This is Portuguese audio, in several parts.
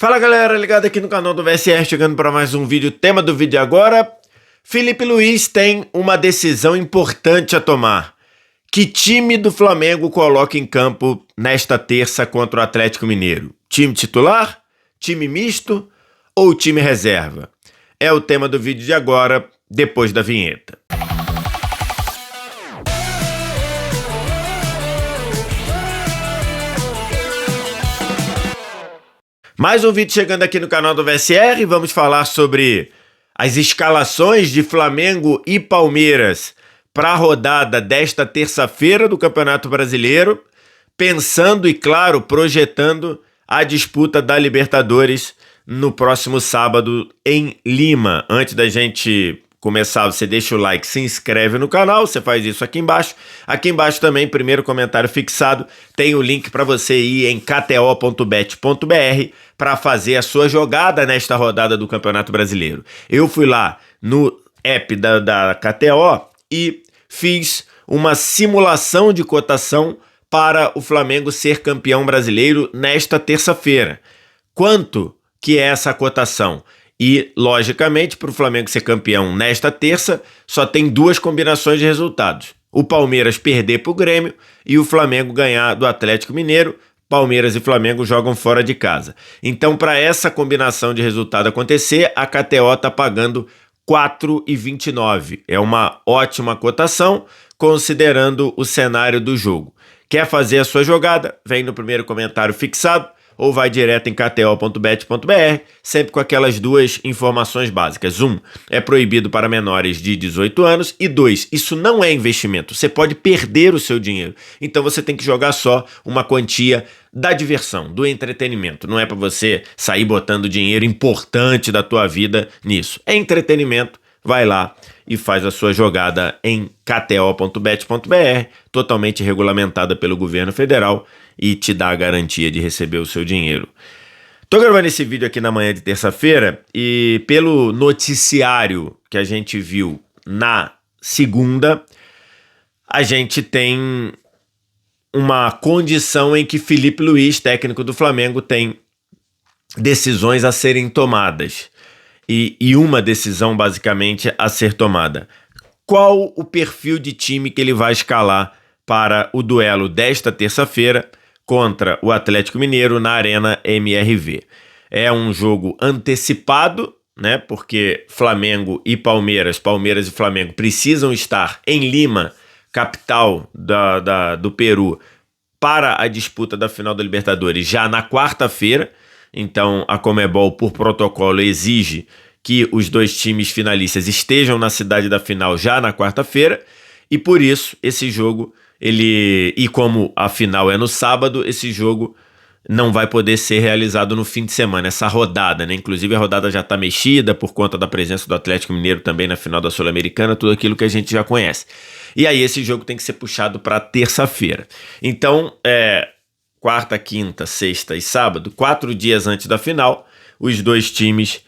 Fala galera, ligado aqui no canal do VSR, chegando para mais um vídeo. Tema do vídeo agora: Filipe Luís tem uma decisão importante a tomar. Que time do Flamengo coloca em campo nesta terça contra o Atlético Mineiro? Time titular? Time misto? Ou time reserva? É o tema do vídeo de agora, depois da vinheta. Mais um vídeo chegando aqui no canal do VSR, vamos falar sobre as escalações de Flamengo e Palmeiras para a rodada desta terça-feira do Campeonato Brasileiro, pensando e, claro, projetando a disputa da Libertadores no próximo sábado em Lima. Antes da gente começar, você deixa o like, se inscreve no canal, você faz isso aqui embaixo. Aqui embaixo também, primeiro comentário fixado, tem o link para você ir em kto.bet.br para fazer a sua jogada nesta rodada do Campeonato Brasileiro. Eu fui lá no app da KTO e fiz uma simulação de cotação para o Flamengo ser campeão brasileiro nesta terça-feira. Quanto que é essa cotação? E, logicamente, para o Flamengo ser campeão nesta terça, só tem duas combinações de resultados. O Palmeiras perder para o Grêmio e o Flamengo ganhar do Atlético Mineiro. Palmeiras e Flamengo jogam fora de casa. Então, para essa combinação de resultado acontecer, a KTO está pagando 4,29. É uma ótima cotação, considerando o cenário do jogo. Quer fazer a sua jogada? Vem no primeiro comentário fixado, ou vai direto em kto.bet.br, sempre com aquelas duas informações básicas. 1. É proibido para menores de 18 anos. E 2. Isso não é investimento. Você pode perder o seu dinheiro. Então você tem que jogar só uma quantia da diversão, do entretenimento. Não é para você sair botando dinheiro importante da tua vida nisso. É entretenimento. Vai lá e faz a sua jogada em kto.bet.br, totalmente regulamentada pelo governo federal e te dá a garantia de receber o seu dinheiro. Tô gravando esse vídeo aqui na manhã de terça-feira e pelo noticiário que a gente viu na segunda, a gente tem uma condição em que Filipe Luís, técnico do Flamengo, tem decisões a serem tomadas. E uma decisão basicamente a ser tomada. Qual o perfil de time que ele vai escalar para o duelo desta terça-feira contra o Atlético Mineiro na Arena MRV? É um jogo antecipado, né? Porque Flamengo e Palmeiras e Flamengo precisam estar em Lima, capital do Peru, para a disputa da final da Libertadores já na quarta-feira. Então a Conmebol, por protocolo, exige que os dois times finalistas estejam na cidade da final já na quarta-feira, e por isso esse jogo, e como a final é no sábado, esse jogo não vai poder ser realizado no fim de semana, essa rodada, né? Inclusive a rodada já está mexida por conta da presença do Atlético Mineiro também na final da Sul-Americana, tudo aquilo que a gente já conhece. E aí esse jogo tem que ser puxado para terça-feira. Então, quarta, quinta, sexta e sábado, 4 dias antes da final, os dois times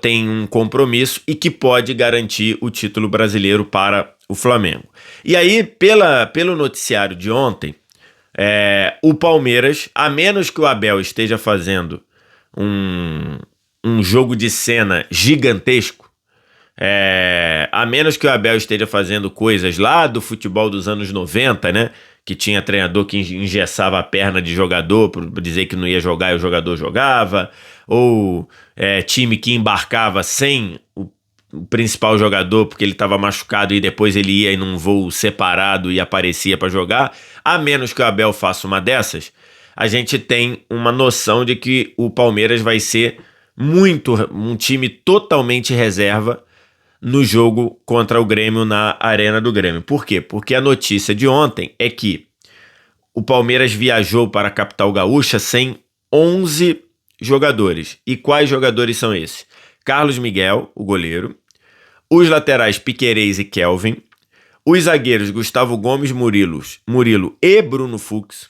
têm um compromisso e que pode garantir o título brasileiro para o Flamengo. E aí, pelo noticiário de ontem, o Palmeiras, a menos que o Abel esteja fazendo um jogo de cena gigantesco, a menos que o Abel esteja fazendo coisas lá do futebol dos anos 90, né? Que tinha treinador que engessava a perna de jogador por dizer que não ia jogar e o jogador jogava, ou time que embarcava sem o principal jogador porque ele estava machucado e depois ele ia em um voo separado e aparecia para jogar. A menos que o Abel faça uma dessas, a gente tem uma noção de que o Palmeiras vai ser um time totalmente reserva no jogo contra o Grêmio na Arena do Grêmio. Por quê? Porque a notícia de ontem é que o Palmeiras viajou para a capital gaúcha sem 11 jogadores. E quais jogadores são esses? Carlos Miguel, o goleiro, os laterais Piquerez e Kelvin, os zagueiros Gustavo Gomes, Murilo e Bruno Fux,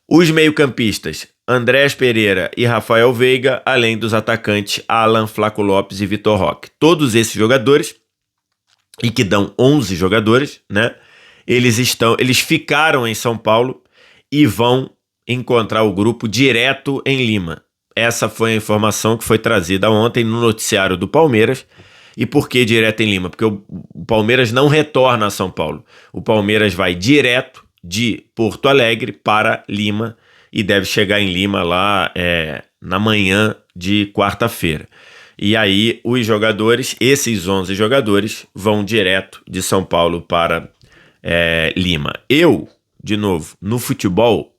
os meio-campistas Andrés Pereira e Rafael Veiga, além dos atacantes Alan, Flaco Lopes e Vitor Roque. Todos esses jogadores, e que dão 11 jogadores, né? Eles ficaram em São Paulo e vão encontrar o grupo direto em Lima. essa foi a informação que foi trazida ontem no noticiário do Palmeiras. E por que direto em Lima? Porque o Palmeiras não retorna a São Paulo. O Palmeiras vai direto de Porto Alegre para Lima e deve chegar em Lima lá na manhã de quarta-feira. E aí os jogadores, esses 11 jogadores, vão direto de São Paulo para Lima. Eu, de novo, no futebol,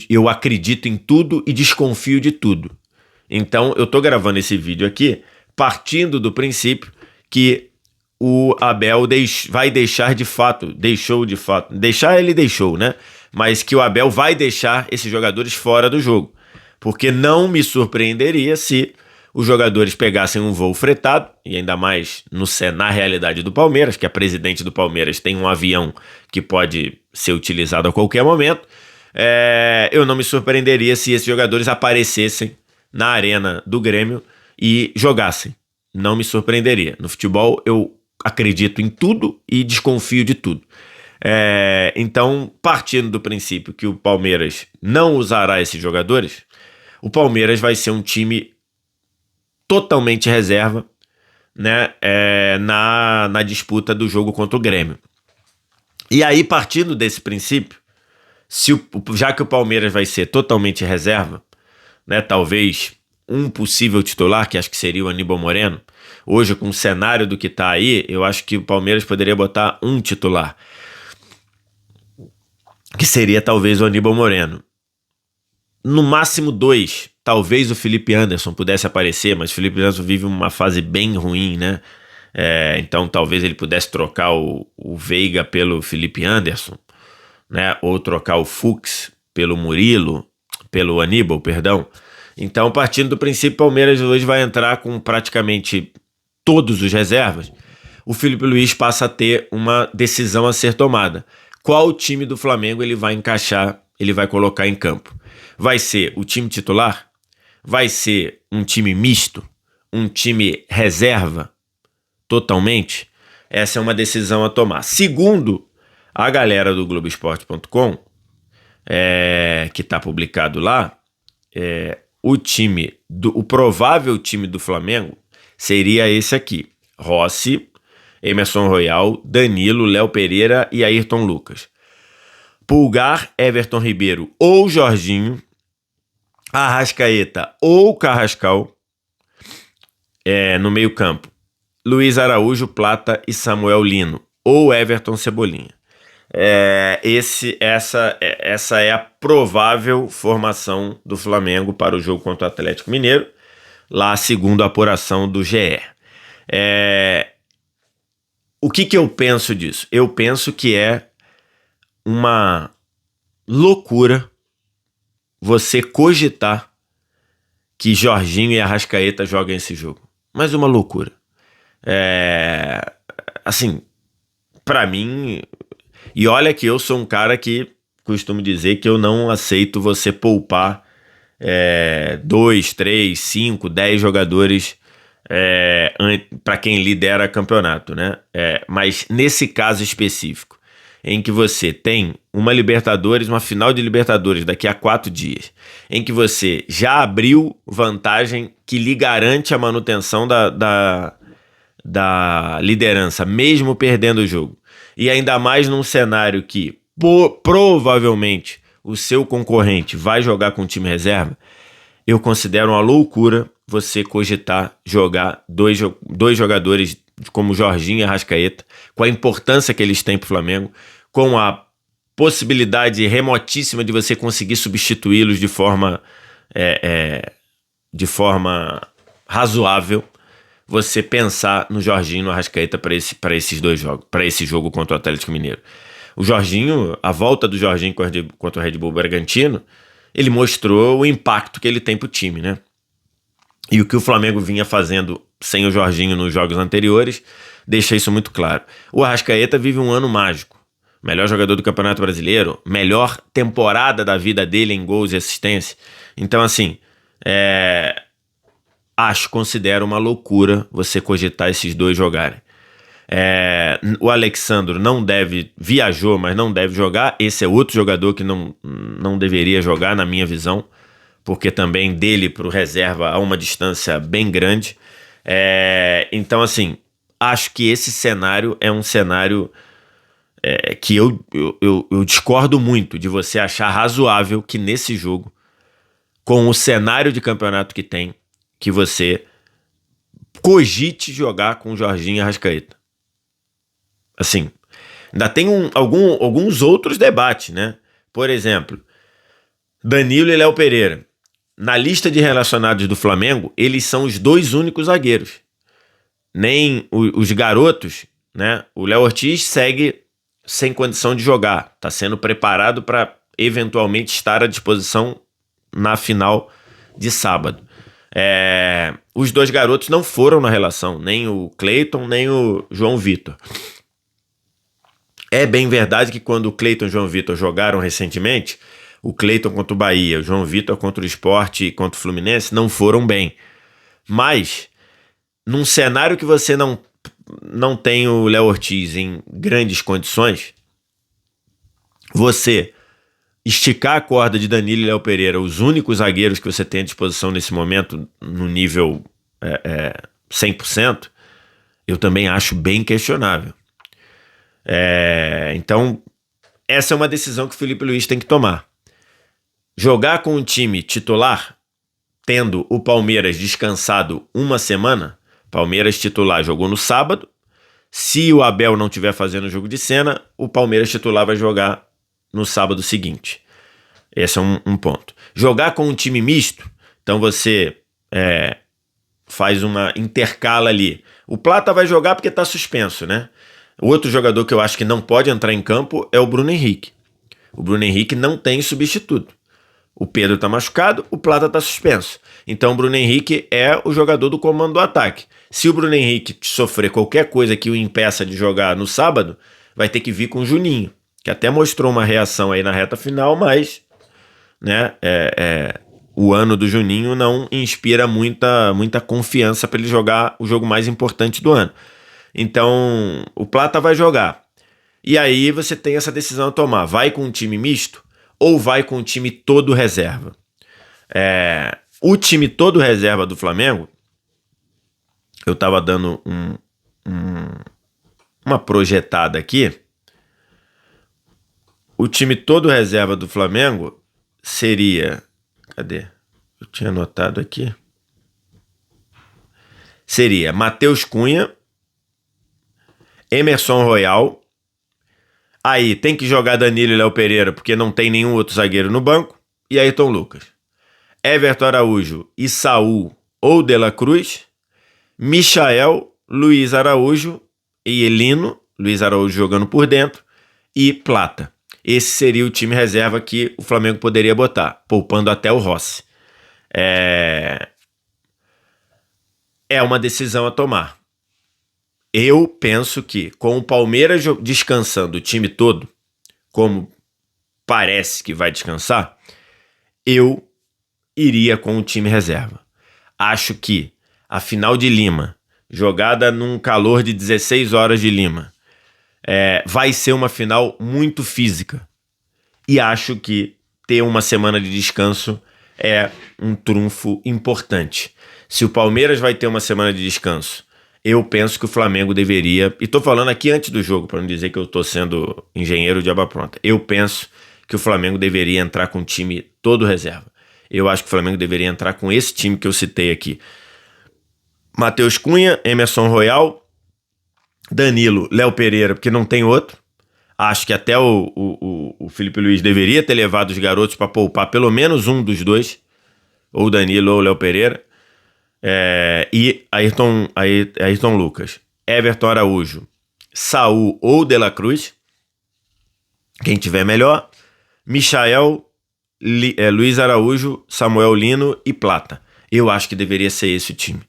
eu acredito em tudo e desconfio de tudo. Então eu tô gravando esse vídeo aqui partindo do princípio que o Abel vai deixar de fato, deixar ele deixou, né? Mas que o Abel vai deixar esses jogadores fora do jogo. Porque não me surpreenderia se os jogadores pegassem um voo fretado, e ainda mais na realidade do Palmeiras, que a presidente do Palmeiras tem um avião que pode ser utilizado a qualquer momento. Eu não me surpreenderia se esses jogadores aparecessem na arena do Grêmio e jogassem. Não me surpreenderia. No futebol eu acredito em tudo e desconfio de tudo. Então, partindo do princípio que o Palmeiras não usará esses jogadores, o Palmeiras vai ser um time totalmente reserva, né, na disputa do jogo contra o Grêmio. E aí, partindo desse princípio, já que o Palmeiras vai ser totalmente reserva, né, talvez um possível titular, que acho que seria o Aníbal Moreno, hoje com o cenário do que tá aí, eu acho que o Palmeiras poderia botar um titular, que seria talvez o Aníbal Moreno. No máximo 2, talvez o Felipe Anderson pudesse aparecer, mas o Felipe Anderson vive uma fase bem ruim, né? Então talvez ele pudesse trocar o Veiga pelo Felipe Anderson, né? Ou trocar o Fux pelo Aníbal, perdão. Então, partindo do princípio, o Palmeiras hoje vai entrar com praticamente todos os reservas. O Felipe Luiz passa a ter uma decisão a ser tomada. Qual time do Flamengo ele vai encaixar, ele vai colocar em campo? Vai ser o time titular? Vai ser um time misto? Um time reserva? Totalmente? Essa é uma decisão a tomar. Segundo a galera do Globoesporte.com, que está publicado lá, o provável time do Flamengo seria esse aqui: Rossi, Emerson Royal, Danilo, Léo Pereira e Ayrton Lucas. Pulgar, Everton Ribeiro ou Jorginho, Arrascaeta ou Carrascal, no meio campo, Luiz Plata e Samuel Lino ou Everton Cebolinha. Essa é a provável formação do Flamengo para o jogo contra o Atlético Mineiro, lá segundo a apuração do GE. O que eu penso disso? Eu penso que é uma loucura você cogitar que Jorginho e Arrascaeta joguem esse jogo. Mas uma loucura. Assim, pra mim... E olha que eu sou um cara que costumo dizer que eu não aceito você poupar 2, 3, 5, 10 jogadores para quem lidera campeonato, né? Mas nesse caso específico, em que você tem uma final de Libertadores daqui a 4 dias, em que você já abriu vantagem que lhe garante a manutenção da liderança, mesmo perdendo o jogo. E ainda mais num cenário que provavelmente o seu concorrente vai jogar com o time reserva, eu considero uma loucura você cogitar jogar dois jogadores como Jorginho e Arrascaeta, com a importância que eles têm para o Flamengo, com a possibilidade remotíssima de você conseguir substituí-los de forma razoável, você pensar no Jorginho e no Arrascaeta para esses dois jogos, para esse jogo contra o Atlético Mineiro. O Jorginho, a volta do Jorginho contra o Red Bull Bragantino, ele mostrou o impacto que ele tem pro time, né? E o que o Flamengo vinha fazendo sem o Jorginho nos jogos anteriores deixa isso muito claro. O Arrascaeta vive um ano mágico. Melhor jogador do Campeonato Brasileiro, melhor temporada da vida dele em gols e assistência. Então, assim, considero uma loucura você cogitar esses dois jogarem. O Alexandro viajou, mas não deve jogar. Esse é outro jogador que não deveria jogar, na minha visão, porque também dele para o reserva há uma distância bem grande. Então, assim, acho que esse cenário é um cenário que eu discordo muito de você achar razoável que nesse jogo, com o cenário de campeonato que tem, que você cogite jogar com o Jorginho Arrascaeta. Assim, ainda tem alguns outros debates, né? Por exemplo, Danilo e Léo Pereira. Na lista de relacionados do Flamengo, eles são os 2 únicos zagueiros. Nem os garotos, né? O Léo Ortiz segue sem condição de jogar. Está sendo preparado para eventualmente estar à disposição na final de sábado. Os 2 garotos não foram na relação, nem o Cleiton, nem o João Vitor. É bem verdade que quando o Cleiton e o João Vitor jogaram recentemente, o Cleiton contra o Bahia, o João Vitor contra o Sport e contra o Fluminense não foram bem. Mas, num cenário que você não tem o Léo Ortiz em grandes condições, você esticar a corda de Danilo e Léo Pereira, os únicos zagueiros que você tem à disposição nesse momento, no nível 100%, eu também acho bem questionável. Então, essa é uma decisão que o Felipe Luiz tem que tomar. Jogar com o time titular, tendo o Palmeiras descansado uma semana, Palmeiras titular jogou no sábado, se o Abel não estiver fazendo o jogo de cena, o Palmeiras titular vai jogar no sábado seguinte. Esse é um ponto. Jogar com um time misto, então você faz uma intercala ali. O Plata vai jogar porque está suspenso, né? O outro jogador que eu acho que não pode entrar em campo é o Bruno Henrique. O Bruno Henrique não tem substituto. O Pedro está machucado, o Plata está suspenso. Então o Bruno Henrique é o jogador do comando do ataque. Se o Bruno Henrique sofrer qualquer coisa que o impeça de jogar no sábado, vai ter que vir com o Juninho, que até mostrou uma reação aí na reta final, mas né, o ano do Juninho não inspira muita confiança para ele jogar o jogo mais importante do ano. Então, o Plata vai jogar. E aí você tem essa decisão a tomar. Vai com um time misto ou vai com um time todo reserva? O time todo reserva do Flamengo, eu estava dando uma projetada aqui. O time todo reserva do Flamengo seria... Cadê? Eu tinha anotado aqui. Seria Matheus Cunha, Emerson Royal. Aí tem que jogar Danilo e Léo Pereira porque não tem nenhum outro zagueiro no banco. E Ayrton Lucas. Everton Araújo e Saul ou De La Cruz. Michael, Luiz Araújo e Elino. Luiz Araújo jogando por dentro. E Plata. Esse seria o time reserva que o Flamengo poderia botar, poupando até o Rossi. É uma decisão a tomar. Eu penso que, com o Palmeiras descansando o time todo, como parece que vai descansar, eu iria com o time reserva. Acho que a final de Lima, jogada num calor de 16 horas de Lima, vai ser uma final muito física. E acho que ter uma semana de descanso é um trunfo importante. Se o Palmeiras vai ter uma semana de descanso, eu penso que o Flamengo deveria... E tô falando aqui antes do jogo, para não dizer que eu tô sendo engenheiro de aba pronta. Eu penso que o Flamengo deveria entrar com o time todo reserva. Eu acho que o Flamengo deveria entrar com esse time que eu citei aqui. Matheus Cunha, Emerson Royal, Danilo, Léo Pereira, porque não tem outro. Acho que até o Felipe Luiz deveria ter levado os garotos para poupar pelo menos um dos dois, ou Danilo ou Léo Pereira. E Ayrton Lucas, Everton Araújo, Saul ou De La Cruz, quem tiver melhor, Michael, Luiz Araújo, Samuel Lino e Plata. Eu acho que deveria ser esse o time,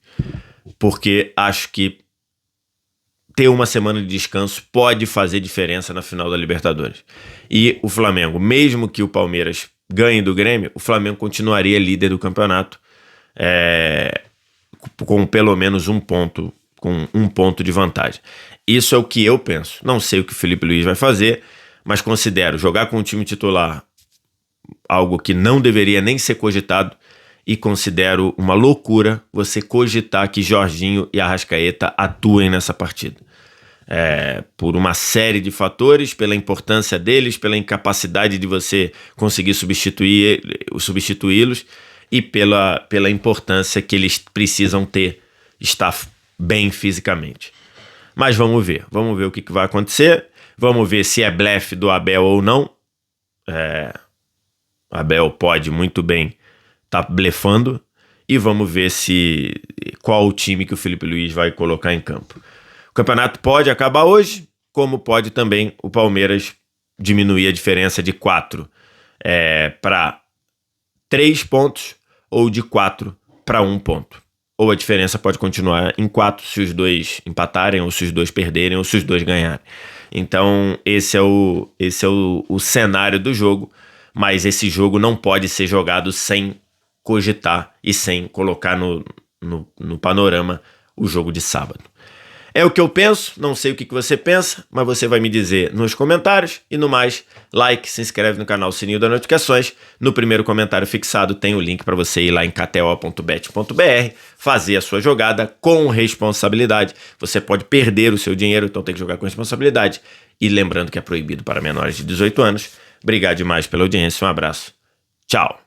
porque acho que ter uma semana de descanso pode fazer diferença na final da Libertadores. E o Flamengo, mesmo que o Palmeiras ganhe do Grêmio, o Flamengo continuaria líder do campeonato, com pelo menos um ponto de vantagem. Isso é o que eu penso. Não sei o que o Felipe Luiz vai fazer, mas considero jogar com o time titular algo que não deveria nem ser cogitado, e considero uma loucura você cogitar que Jorginho e Arrascaeta atuem nessa partida. Por uma série de fatores, pela importância deles, pela incapacidade de você conseguir substituí-los e pela importância que eles precisam estar bem fisicamente. Mas vamos ver o que vai acontecer, vamos ver se é blefe do Abel ou não. Abel pode muito bem estar blefando, e vamos ver qual o time que o Felipe Luiz vai colocar em campo. O campeonato pode acabar hoje, como pode também o Palmeiras diminuir a diferença de 4 para 3 pontos, ou de 4 para 1 ponto. Ou a diferença pode continuar em 4 se os dois empatarem, ou se os dois perderem, ou se os dois ganharem. Então esse é o cenário do jogo, mas esse jogo não pode ser jogado sem cogitar e sem colocar no panorama o jogo de sábado. É o que eu penso, não sei o que você pensa, mas você vai me dizer nos comentários. E no mais, like, se inscreve no canal, sininho das notificações. No primeiro comentário fixado tem o link para você ir lá em kto.bet.br, fazer a sua jogada com responsabilidade. Você pode perder o seu dinheiro, então tem que jogar com responsabilidade. E lembrando que é proibido para menores de 18 anos. Obrigado demais pela audiência, um abraço. Tchau.